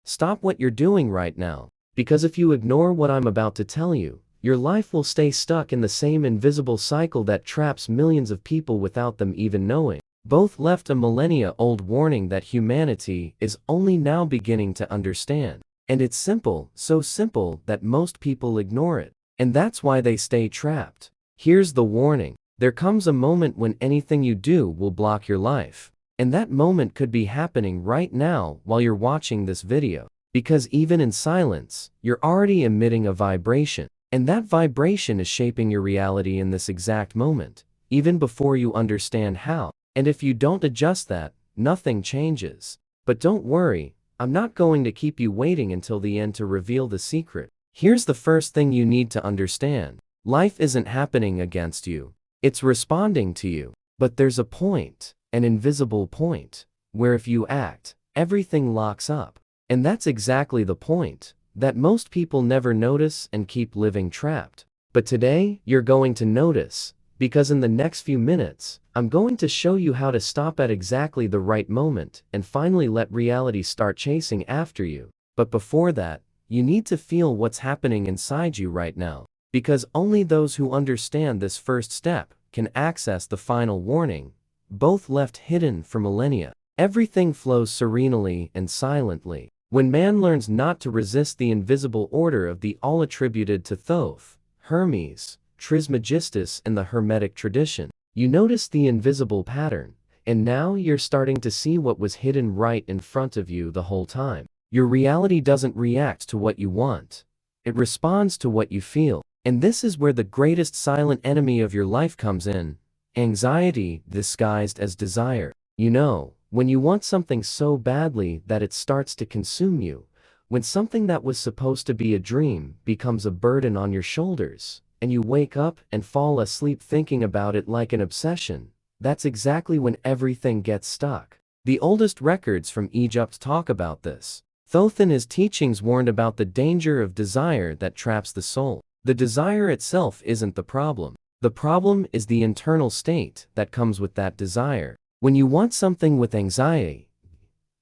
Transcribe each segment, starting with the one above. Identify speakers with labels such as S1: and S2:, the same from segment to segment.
S1: Stop what you're doing right now. Because if you ignore what I'm about to tell you, your life will stay stuck in the same invisible cycle that traps millions of people without them even knowing. Both left a millennia-old warning that humanity is only now beginning to understand. And it's simple, so simple that most people ignore it. And that's why they stay trapped. Here's the warning. There comes a moment when anything you do will block your life. And that moment could be happening right now while you're watching this video. Because even in silence, you're already emitting a vibration. And that vibration is shaping your reality in this exact moment, even before you understand how. And if you don't adjust that, nothing changes. But don't worry, I'm not going to keep you waiting until the end to reveal the secret. Here's the first thing you need to understand. Life isn't happening against you. It's responding to you. But there's a point, an invisible point, where if you act, everything locks up. And that's exactly the point that most people never notice and keep living trapped. But today, you're going to notice, because in the next few minutes, I'm going to show you how to stop at exactly the right moment and finally let reality start chasing after you. But before that, you need to feel what's happening inside you right now. Because only those who understand this first step can access the final warning, both left hidden for millennia. Everything flows serenely and silently. When man learns not to resist the invisible order of the all attributed to Thoth, Hermes, Trismegistus and the Hermetic tradition, you notice the invisible pattern, and now you're starting to see what was hidden right in front of you the whole time. Your reality doesn't react to what you want. It responds to what you feel. And this is where the greatest silent enemy of your life comes in, anxiety disguised as desire. You know, when you want something so badly that it starts to consume you, when something that was supposed to be a dream becomes a burden on your shoulders, and you wake up and fall asleep thinking about it like an obsession, that's exactly when everything gets stuck. The oldest records from Egypt talk about this. Thoth in his teachings warned about the danger of desire that traps the soul. The desire itself isn't the problem. The problem is the internal state that comes with that desire. When you want something with anxiety,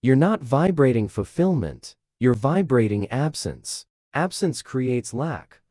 S1: you're not vibrating fulfillment, you're vibrating absence. Absence creates lack.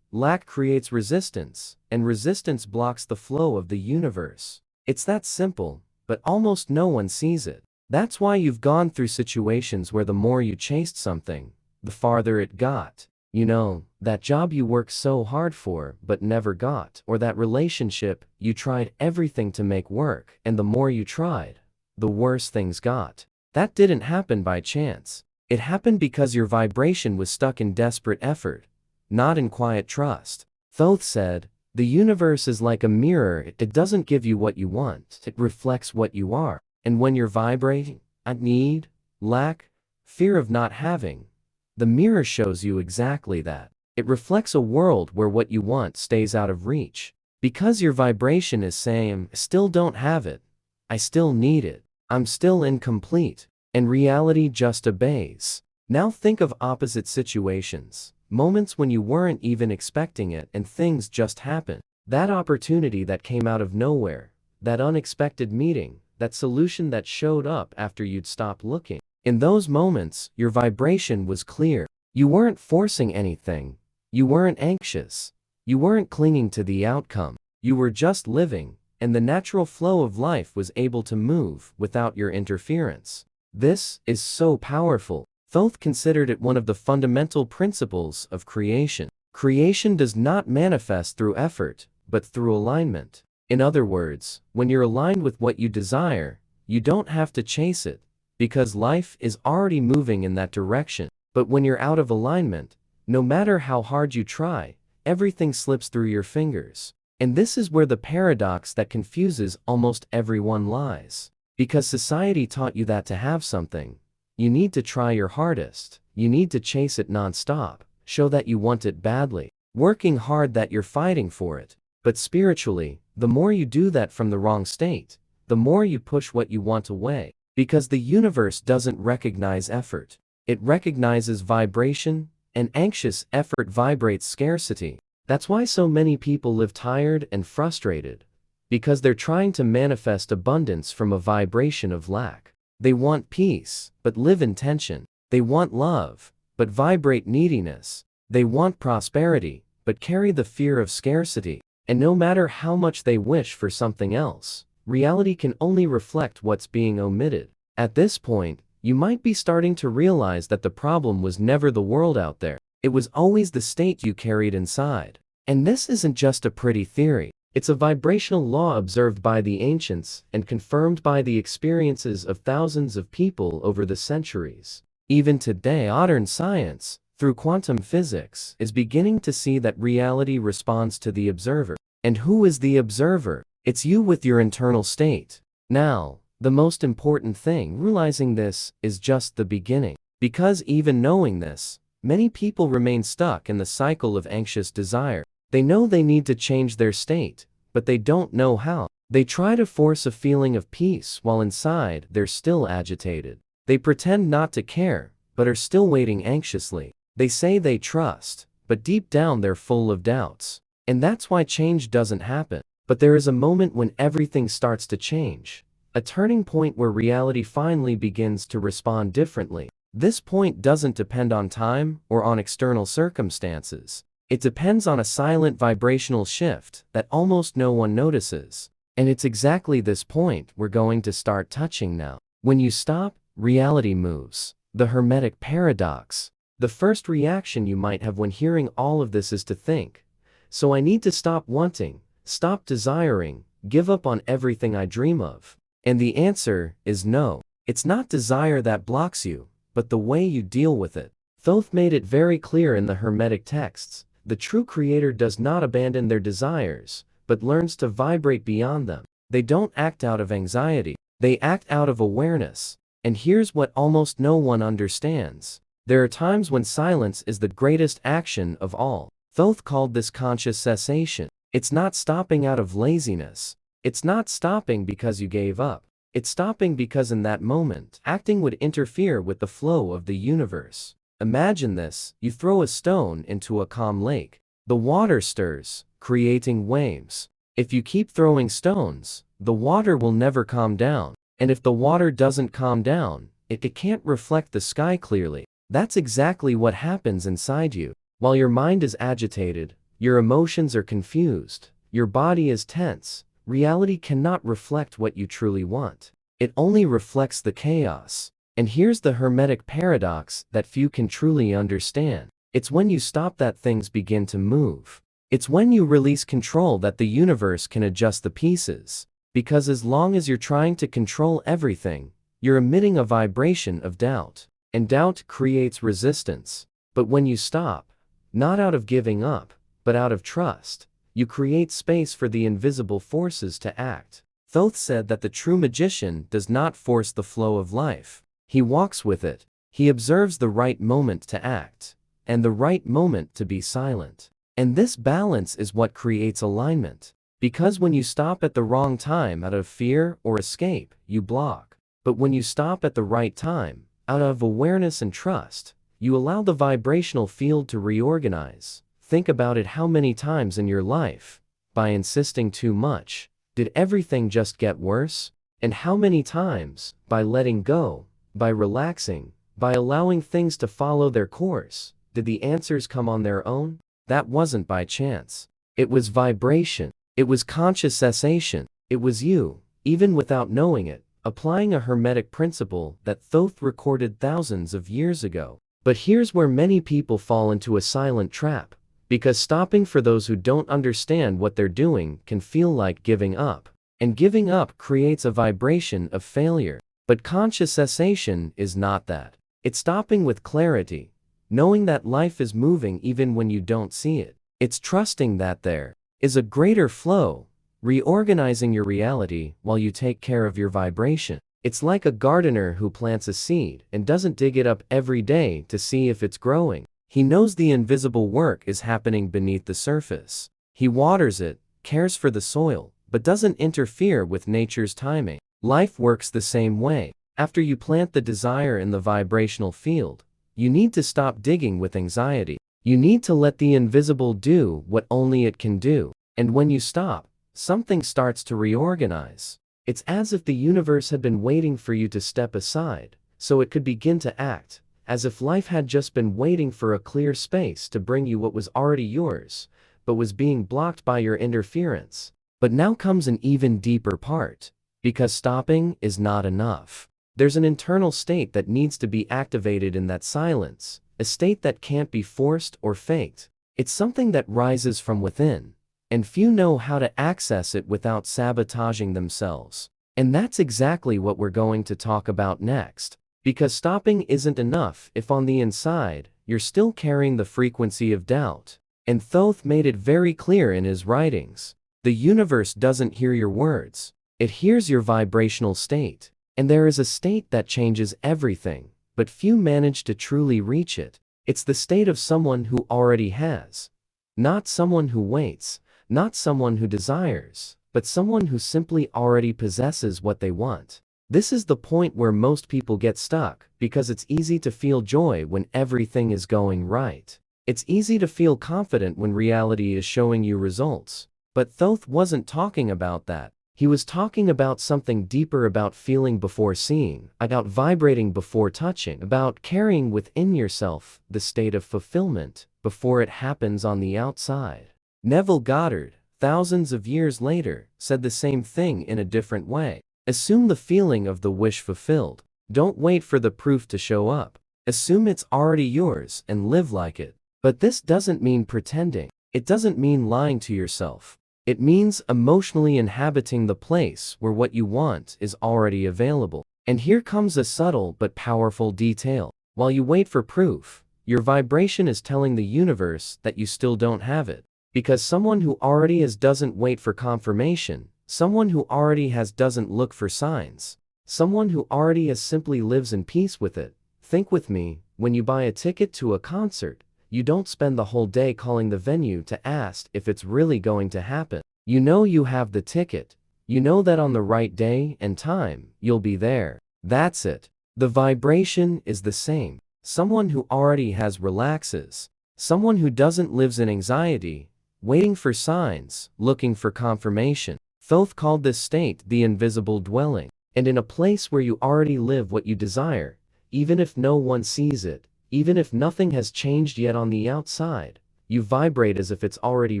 S1: Lack creates resistance, and resistance blocks the flow of the universe. It's that simple, but almost no one sees it. That's why you've gone through situations where the more you chased something, the farther it got. You know, that job you worked so hard for but never got, or that relationship you tried everything to make work, and the more you tried, the worse things got. That didn't happen by chance. It happened because your vibration was stuck in desperate effort, not in quiet trust. Thoth said, the universe is like a mirror. It doesn't give you what you want, it reflects what you are. And when you're vibrating at need, lack, fear of not having, the mirror shows you exactly that. It reflects a world where what you want stays out of reach. Because your vibration is saying, I still don't have it, I still need it, I'm still incomplete, and reality just obeys. Now think of opposite situations, moments when you weren't even expecting it and things just happen. That opportunity that came out of nowhere, that unexpected meeting, that solution that showed up after you'd stopped looking. In those moments, your vibration was clear. You weren't forcing anything. You weren't anxious. You weren't clinging to the outcome. You were just living, and the natural flow of life was able to move without your interference. This is so powerful. Thoth considered it one of the fundamental principles of creation. Creation does not manifest through effort, but through alignment. In other words, when you're aligned with what you desire, you don't have to chase it, because life is already moving in that direction. But when you're out of alignment, no matter how hard you try, everything slips through your fingers. And this is where the paradox that confuses almost everyone lies. Because society taught you that to have something, you need to try your hardest, you need to chase it non-stop, show that you want it badly, working hard that you're fighting for it. But spiritually, the more you do that from the wrong state, the more you push what you want away. Because the universe doesn't recognize effort. It recognizes vibration, and anxious effort vibrates scarcity. That's why so many people live tired and frustrated. Because they're trying to manifest abundance from a vibration of lack. They want peace, but live in tension. They want love, but vibrate neediness. They want prosperity, but carry the fear of scarcity. And no matter how much they wish for something else, reality can only reflect what's being omitted. At this point, you might be starting to realize that the problem was never the world out there. It was always the state you carried inside. And this isn't just a pretty theory. It's a vibrational law observed by the ancients and confirmed by the experiences of thousands of people over the centuries. Even today, modern science, through quantum physics, is beginning to see that reality responds to the observer. And who is the observer? It's you with your internal state. Now, the most important thing, realizing this, is just the beginning. Because even knowing this, many people remain stuck in the cycle of anxious desire. They know they need to change their state, but they don't know how. They try to force a feeling of peace while inside they're still agitated. They pretend not to care, but are still waiting anxiously. They say they trust, but deep down they're full of doubts. And that's why change doesn't happen. But there is a moment when everything starts to change. A turning point where reality finally begins to respond differently. This point doesn't depend on time or on external circumstances. It depends on a silent vibrational shift that almost no one notices. And it's exactly this point we're going to start touching now. When you stop, reality moves. The Hermetic paradox. The first reaction you might have when hearing all of this is to think, so I need to stop wanting, stop desiring, give up on everything I dream of. And the answer is no. It's not desire that blocks you, but the way you deal with it. Thoth made it very clear in the Hermetic texts. The true creator does not abandon their desires, but learns to vibrate beyond them. They don't act out of anxiety. They act out of awareness. And here's what almost no one understands. There are times when silence is the greatest action of all. Thoth called this conscious cessation. It's not stopping out of laziness. It's not stopping because you gave up. It's stopping because in that moment, acting would interfere with the flow of the universe. Imagine this: you throw a stone into a calm lake. The water stirs, creating waves. If you keep throwing stones, the water will never calm down. And if the water doesn't calm down, it can't reflect the sky clearly. That's exactly what happens inside you. While your mind is agitated, your emotions are confused, your body is tense, reality cannot reflect what you truly want. It only reflects the chaos. And here's the Hermetic paradox that few can truly understand. It's when you stop that things begin to move. It's when you release control that the universe can adjust the pieces. Because as long as you're trying to control everything, you're emitting a vibration of doubt. And doubt creates resistance. But when you stop, not out of giving up, but out of trust, you create space for the invisible forces to act. Thoth said that the true magician does not force the flow of life. He walks with it. He observes the right moment to act, and the right moment to be silent. And this balance is what creates alignment. Because when you stop at the wrong time out of fear or escape, you block. But when you stop at the right time, out of awareness and trust, you allow the vibrational field to reorganize. Think about it: how many times in your life, by insisting too much, did everything just get worse? And how many times, by letting go, by relaxing, by allowing things to follow their course, did the answers come on their own? That wasn't by chance. It was vibration. It was conscious cessation. It was you, even without knowing it, applying a Hermetic principle that Thoth recorded thousands of years ago. But here's where many people fall into a silent trap. Because stopping for those who don't understand what they're doing can feel like giving up. And giving up creates a vibration of failure. But conscious cessation is not that. It's stopping with clarity, knowing that life is moving even when you don't see it. It's trusting that there is a greater flow, reorganizing your reality while you take care of your vibration. It's like a gardener who plants a seed and doesn't dig it up every day to see if it's growing. He knows the invisible work is happening beneath the surface. He waters it, cares for the soil, but doesn't interfere with nature's timing. Life works the same way. After you plant the desire in the vibrational field, you need to stop digging with anxiety. You need to let the invisible do what only it can do. And when you stop, something starts to reorganize. It's as if the universe had been waiting for you to step aside, so it could begin to act. as if life had just been waiting for a clear space to bring you what was already yours, but was being blocked by your interference. But now comes an even deeper part, because stopping is not enough. There's an internal state that needs to be activated in that silence, a state that can't be forced or faked. It's something that rises from within, and few know how to access it without sabotaging themselves. And that's exactly what we're going to talk about next. Because stopping isn't enough if on the inside, you're still carrying the frequency of doubt. And Thoth made it very clear in his writings. The universe doesn't hear your words. It hears your vibrational state. And there is a state that changes everything, but few manage to truly reach it. It's the state of someone who already has. Not someone who waits, not someone who desires, but someone who simply already possesses what they want. This is the point where most people get stuck, because it's easy to feel joy when everything is going right. It's easy to feel confident when reality is showing you results. But Thoth wasn't talking about that. He was talking about something deeper, about feeling before seeing, about vibrating before touching, about carrying within yourself the state of fulfillment before it happens on the outside. Neville Goddard, thousands of years later, said the same thing in a different way. Assume the feeling of the wish fulfilled. Don't wait for the proof to show up. Assume it's already yours and live like it. But this doesn't mean pretending. It doesn't mean lying to yourself. It means emotionally inhabiting the place where what you want is already available. And here comes a subtle but powerful detail. While you wait for proof, your vibration is telling the universe that you still don't have it. Because someone who already has doesn't wait for confirmation. Someone who already has doesn't look for signs. Someone who already has simply lives in peace with it. Think with me, when you buy a ticket to a concert, you don't spend the whole day calling the venue to ask if it's really going to happen. You know you have the ticket. You know that on the right day and time, you'll be there. That's it. The vibration is the same. Someone who already has relaxes. Someone who doesn't lives in anxiety, waiting for signs, looking for confirmation. Thoth called this state the invisible dwelling. And in a place where you already live what you desire, even if no one sees it, even if nothing has changed yet on the outside, you vibrate as if it's already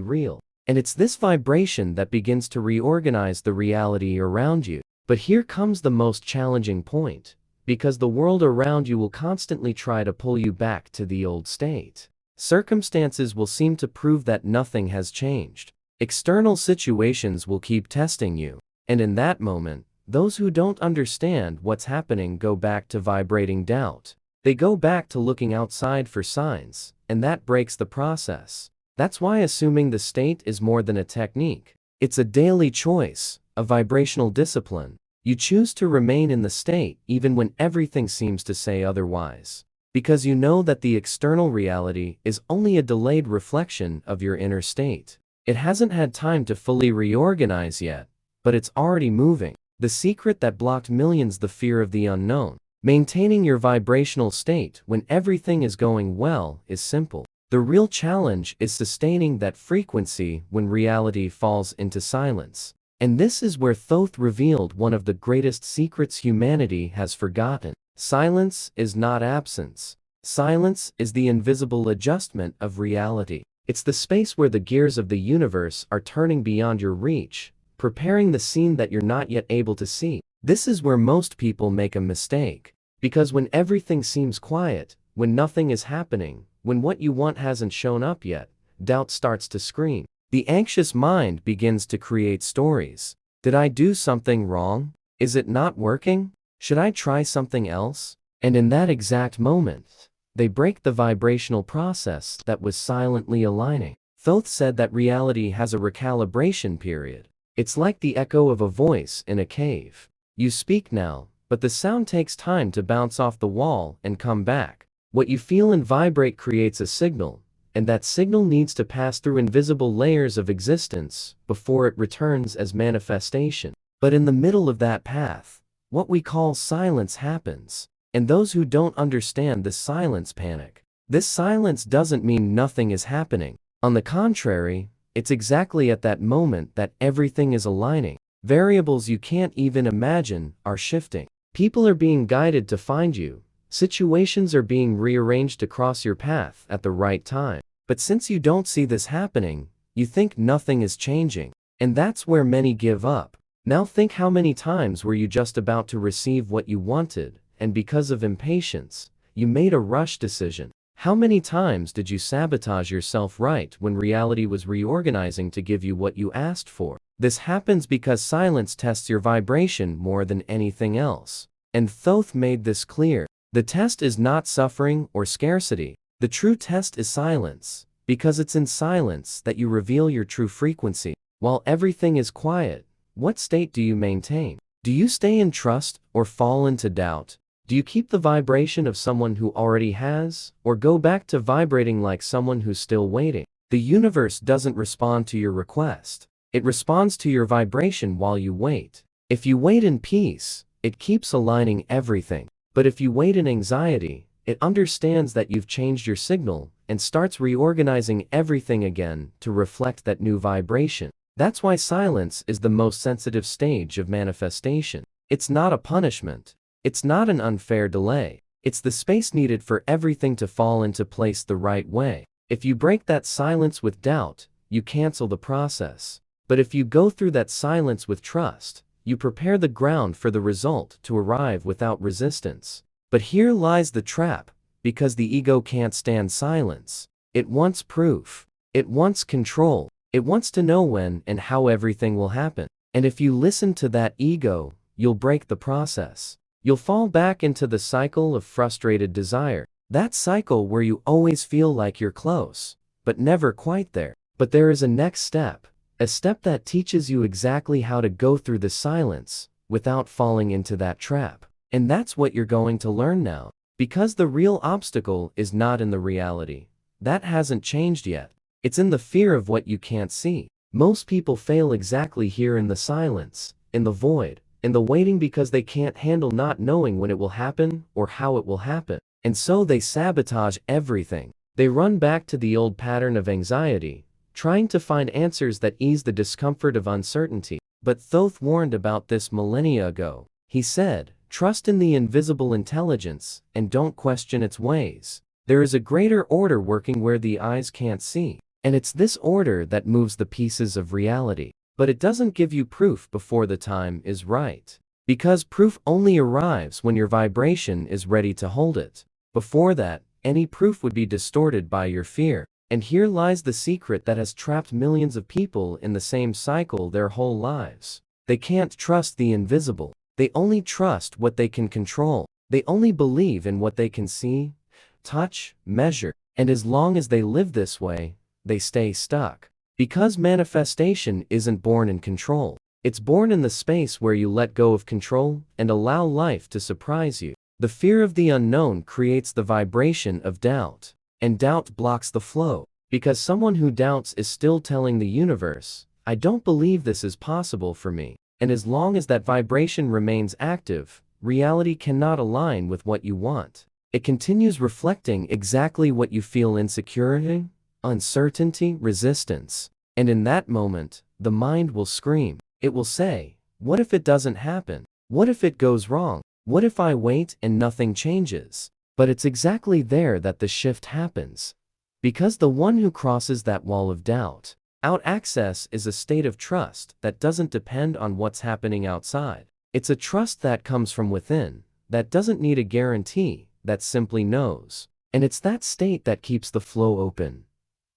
S1: real. And it's this vibration that begins to reorganize the reality around you. But here comes the most challenging point, because the world around you will constantly try to pull you back to the old state. Circumstances will seem to prove that nothing has changed. External situations will keep testing you. And in that moment, those who don't understand what's happening go back to vibrating doubt. They go back to looking outside for signs, and that breaks the process. That's why assuming the state is more than a technique. It's a daily choice, a vibrational discipline. You choose to remain in the state even when everything seems to say otherwise. Because you know that the external reality is only a delayed reflection of your inner state. It hasn't had time to fully reorganize yet, but it's already moving. The secret that blocked millions, the fear of the unknown. Maintaining your vibrational state when everything is going well is simple. The real challenge is sustaining that frequency when reality falls into silence. And this is where Thoth revealed one of the greatest secrets humanity has forgotten. Silence is not absence. Silence is the invisible adjustment of reality. It's the space where the gears of the universe are turning beyond your reach, preparing the scene that you're not yet able to see. This is where most people make a mistake. Because when everything seems quiet, when nothing is happening, when what you want hasn't shown up yet, doubt starts to scream. The anxious mind begins to create stories. Did I do something wrong? Is it not working? Should I try something else? And in that exact moment, they break the vibrational process that was silently aligning. Thoth said that reality has a recalibration period. It's like the echo of a voice in a cave. You speak now, but the sound takes time to bounce off the wall and come back. What you feel and vibrate creates a signal, and that signal needs to pass through invisible layers of existence before it returns as manifestation. But in the middle of that path, what we call silence happens. And those who don't understand this silence panic. This silence doesn't mean nothing is happening. On the contrary, it's exactly at that moment that everything is aligning. Variables you can't even imagine are shifting. People are being guided to find you. Situations are being rearranged to cross your path at the right time. But since you don't see this happening, you think nothing is changing. And that's where many give up. Now think, how many times were you just about to receive what you wanted, and because of impatience, you made a rush decision? How many times did you sabotage yourself right when reality was reorganizing to give you what you asked for? This happens because silence tests your vibration more than anything else. And Thoth made this clear. The test is not suffering or scarcity. The true test is silence, because it's in silence that you reveal your true frequency. While everything is quiet, what state do you maintain? Do you stay in trust or fall into doubt? Do you keep the vibration of someone who already has, or go back to vibrating like someone who's still waiting? The universe doesn't respond to your request. It responds to your vibration while you wait. If you wait in peace, it keeps aligning everything. But if you wait in anxiety, it understands that you've changed your signal and starts reorganizing everything again to reflect that new vibration. That's why silence is the most sensitive stage of manifestation. It's not a punishment. It's not an unfair delay. It's the space needed for everything to fall into place the right way. If you break that silence with doubt, you cancel the process. But if you go through that silence with trust, you prepare the ground for the result to arrive without resistance. But here lies the trap, because the ego can't stand silence. It wants proof. It wants control. It wants to know when and how everything will happen. And if you listen to that ego, you'll break the process. You'll fall back into the cycle of frustrated desire. That cycle where you always feel like you're close, but never quite there. But there is a next step. A step that teaches you exactly how to go through the silence without falling into that trap. And that's what you're going to learn now. Because the real obstacle is not in the reality. That hasn't changed yet. It's in the fear of what you can't see. Most people fail exactly here, in the silence, in the void, in the waiting, because they can't handle not knowing when it will happen or how it will happen. And so they sabotage everything. They run back to the old pattern of anxiety, trying to find answers that ease the discomfort of uncertainty. But Thoth warned about this millennia ago. He said, "Trust in the invisible intelligence, and don't question its ways. There is a greater order working where the eyes can't see. And it's this order that moves the pieces of reality. But it doesn't give you proof before the time is right. Because proof only arrives when your vibration is ready to hold it. Before that, any proof would be distorted by your fear. And here lies the secret that has trapped millions of people in the same cycle their whole lives. They can't trust the invisible. They only trust what they can control. They only believe in what they can see, touch, measure. And as long as they live this way, they stay stuck. Because manifestation isn't born in control. It's born in the space where you let go of control and allow life to surprise you. The fear of the unknown creates the vibration of doubt. And doubt blocks the flow. Because someone who doubts is still telling the universe, "I don't believe this is possible for me." And as long as that vibration remains active, reality cannot align with what you want. It continues reflecting exactly what you feel: insecurity, uncertainty, resistance. And in that moment, the mind will scream. It will say, "What if it doesn't happen? What if it goes wrong? What if I wait and nothing changes?" But it's exactly there that the shift happens. Because the one who crosses that wall of doubt, out access, is a state of trust that doesn't depend on what's happening outside. It's a trust that comes from within, that doesn't need a guarantee, that simply knows. And it's that state that keeps the flow open.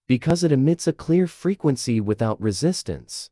S1: Because it emits a clear frequency without resistance,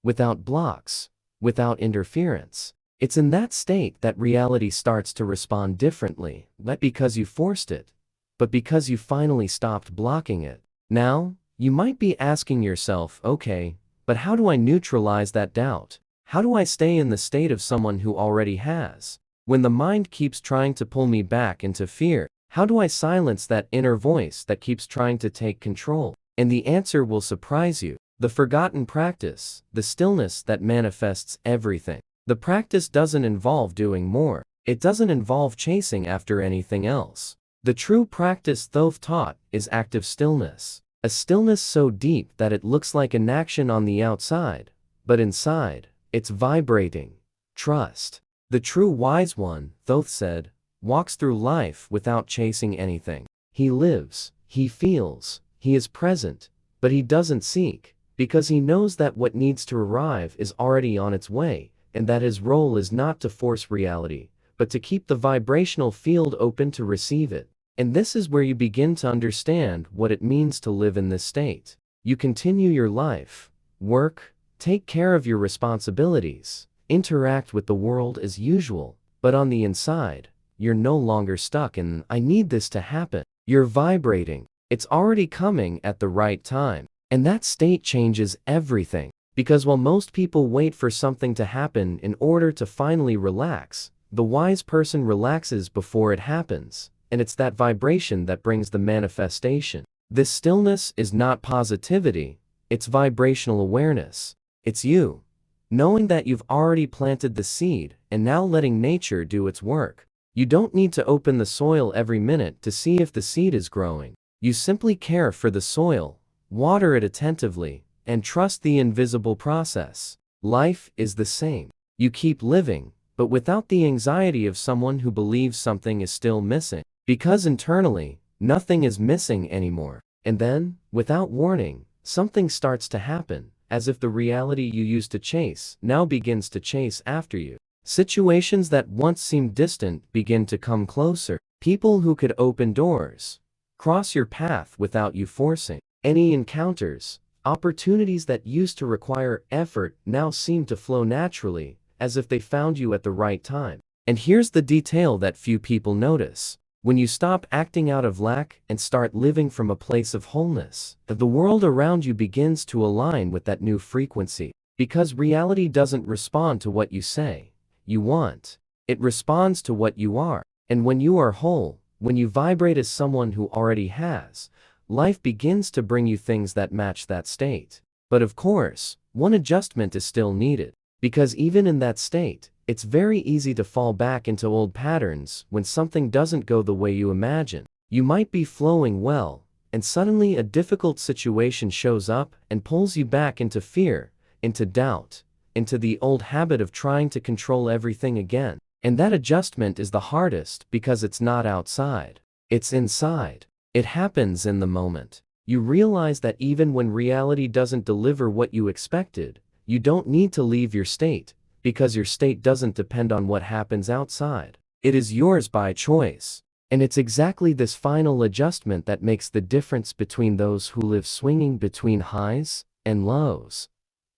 S1: without blocks, without interference. It's in that state that reality starts to respond differently, not because you forced it, but because you finally stopped blocking it. Now, you might be asking yourself, "Okay, but how do I neutralize that doubt? How do I stay in the state of someone who already has? When the mind keeps trying to pull me back into fear, how do I silence that inner voice that keeps trying to take control?" And the answer will surprise you. The forgotten practice, the stillness that manifests everything. The practice doesn't involve doing more. It doesn't involve chasing after anything else. The true practice Thoth taught is active stillness. A stillness so deep that it looks like inaction on the outside, but inside, it's vibrating. Trust. The true wise one, Thoth said, walks through life without chasing anything. He lives, he feels, he is present, but he doesn't seek, because he knows that what needs to arrive is already on its way, and that his role is not to force reality, but to keep the vibrational field open to receive it. And this is where you begin to understand what it means to live in this state. You continue your life, work, take care of your responsibilities, interact with the world as usual, but on the inside, you're no longer stuck in, "I need this to happen." You're vibrating. It's already coming at the right time. And that state changes everything. Because while most people wait for something to happen in order to finally relax, the wise person relaxes before it happens. And it's that vibration that brings the manifestation. This stillness is not positivity, it's vibrational awareness. It's you, knowing that you've already planted the seed and now letting nature do its work. You don't need to open the soil every minute to see if the seed is growing. You simply care for the soil, water it attentively, and trust the invisible process. Life is the same. You keep living, but without the anxiety of someone who believes something is still missing. Because internally, nothing is missing anymore. And then, without warning, something starts to happen, as if the reality you used to chase now begins to chase after you. Situations that once seemed distant begin to come closer. People who could open doors, cross your path without you forcing. Any encounters, opportunities that used to require effort now seem to flow naturally, as if they found you at the right time. And here's the detail that few people notice. When you stop acting out of lack and start living from a place of wholeness, the world around you begins to align with that new frequency. Because reality doesn't respond to what you say you want. It responds to what you are. And when you are whole, when you vibrate as someone who already has, life begins to bring you things that match that state. But of course, one adjustment is still needed. Because even in that state, it's very easy to fall back into old patterns when something doesn't go the way you imagine. You might be flowing well, and suddenly a difficult situation shows up and pulls you back into fear, into doubt, into the old habit of trying to control everything again. And that adjustment is the hardest because it's not outside. It's inside. It happens in the moment. You realize that even when reality doesn't deliver what you expected, you don't need to leave your state, because your state doesn't depend on what happens outside. It is yours by choice. And it's exactly this final adjustment that makes the difference between those who live swinging between highs and lows,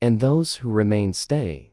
S1: and those who remain steady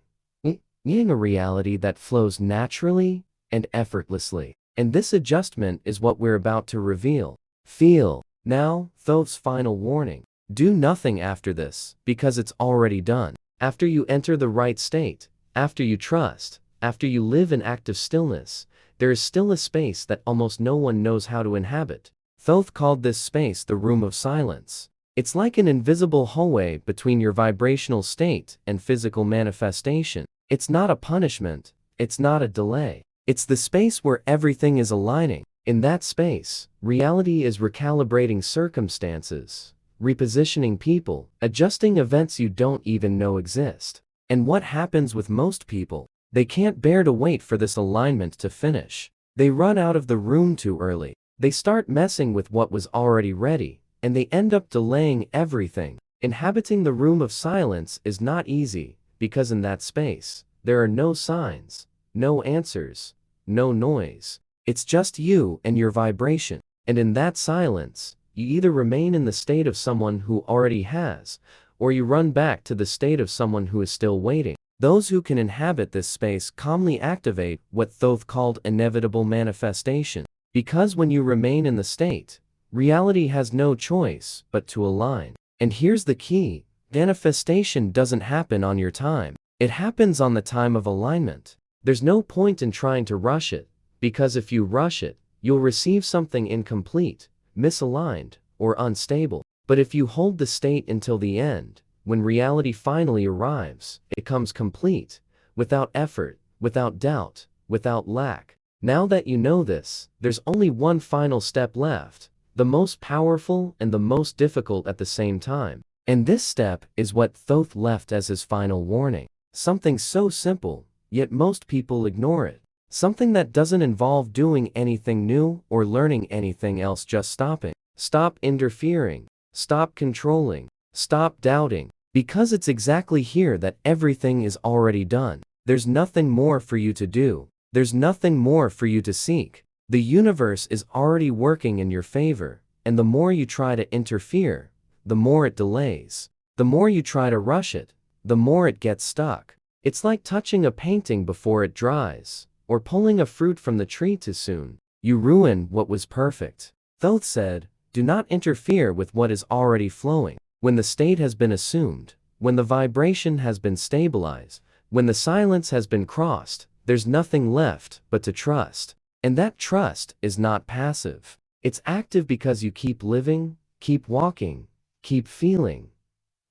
S1: in a reality that flows naturally and effortlessly. And this adjustment is what we're about to reveal. Feel. Now, Thoth's final warning. Do nothing after this, because it's already done. After you enter the right state, after you trust, after you live in active stillness, there is still a space that almost no one knows how to inhabit. Thoth called this space the room of silence. It's like an invisible hallway between your vibrational state and physical manifestation. It's not a punishment, it's not a delay. It's the space where everything is aligning. In that space, reality is recalibrating circumstances, repositioning people, adjusting events you don't even know exist. And what happens with most people? They can't bear to wait for this alignment to finish. They run out of the room too early. They start messing with what was already ready, and they end up delaying everything. Inhabiting the room of silence is not easy, because in that space, there are no signs, no answers, no noise. It's just you and your vibration. And in that silence, you either remain in the state of someone who already has, or you run back to the state of someone who is still waiting. Those who can inhabit this space calmly activate what Thoth called inevitable manifestation. Because when you remain in the state, reality has no choice but to align. And here's the key: manifestation doesn't happen on your time. It happens on the time of alignment. There's no point in trying to rush it, because if you rush it, you'll receive something incomplete, misaligned, or unstable. But if you hold the state until the end, when reality finally arrives, it comes complete, without effort, without doubt, without lack. Now that you know this, there's only one final step left, the most powerful and the most difficult at the same time. And this step is what Thoth left as his final warning. Something so simple, yet most people ignore it. Something that doesn't involve doing anything new or learning anything else, just stopping. Stop interfering. Stop controlling. Stop doubting. Because it's exactly here that everything is already done. There's nothing more for you to do. There's nothing more for you to seek. The universe is already working in your favor, and the more you try to interfere, the more it delays. The more you try to rush it, the more it gets stuck. It's like touching a painting before it dries, or pulling a fruit from the tree too soon. You ruin what was perfect. Thoth said, do not interfere with what is already flowing. When the state has been assumed, when the vibration has been stabilized, when the silence has been crossed, there's nothing left but to trust. And that trust is not passive. It's active because you keep living, keep walking, keep feeling.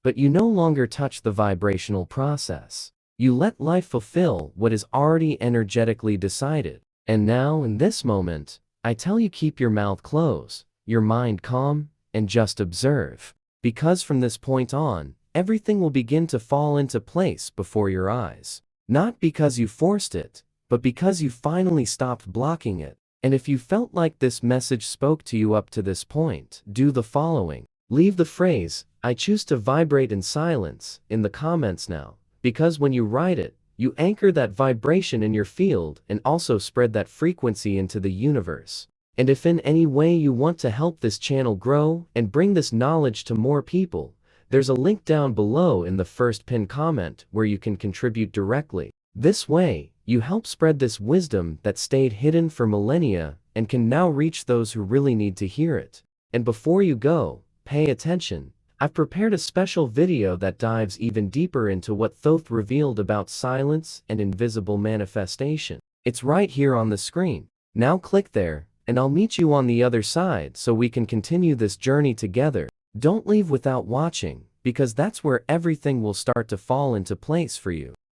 S1: But you no longer touch the vibrational process. You let life fulfill what is already energetically decided. And now, in this moment, I tell you, keep your mouth closed, your mind calm, and just observe. Because from this point on, everything will begin to fall into place before your eyes. Not because you forced it, but because you finally stopped blocking it. And if you felt like this message spoke to you up to this point, do the following. Leave the phrase, I choose to vibrate in silence, in the comments now. Because when you write it, you anchor that vibration in your field and also spread that frequency into the universe. And if in any way you want to help this channel grow and bring this knowledge to more people, there's a link down below in the first pinned comment where you can contribute directly. This way, you help spread this wisdom that stayed hidden for millennia and can now reach those who really need to hear it. And before you go, pay attention. I've prepared a special video that dives even deeper into what Thoth revealed about silence and invisible manifestation. It's right here on the screen. Now click there, and I'll meet you on the other side so we can continue this journey together. Don't leave without watching, because that's where everything will start to fall into place for you.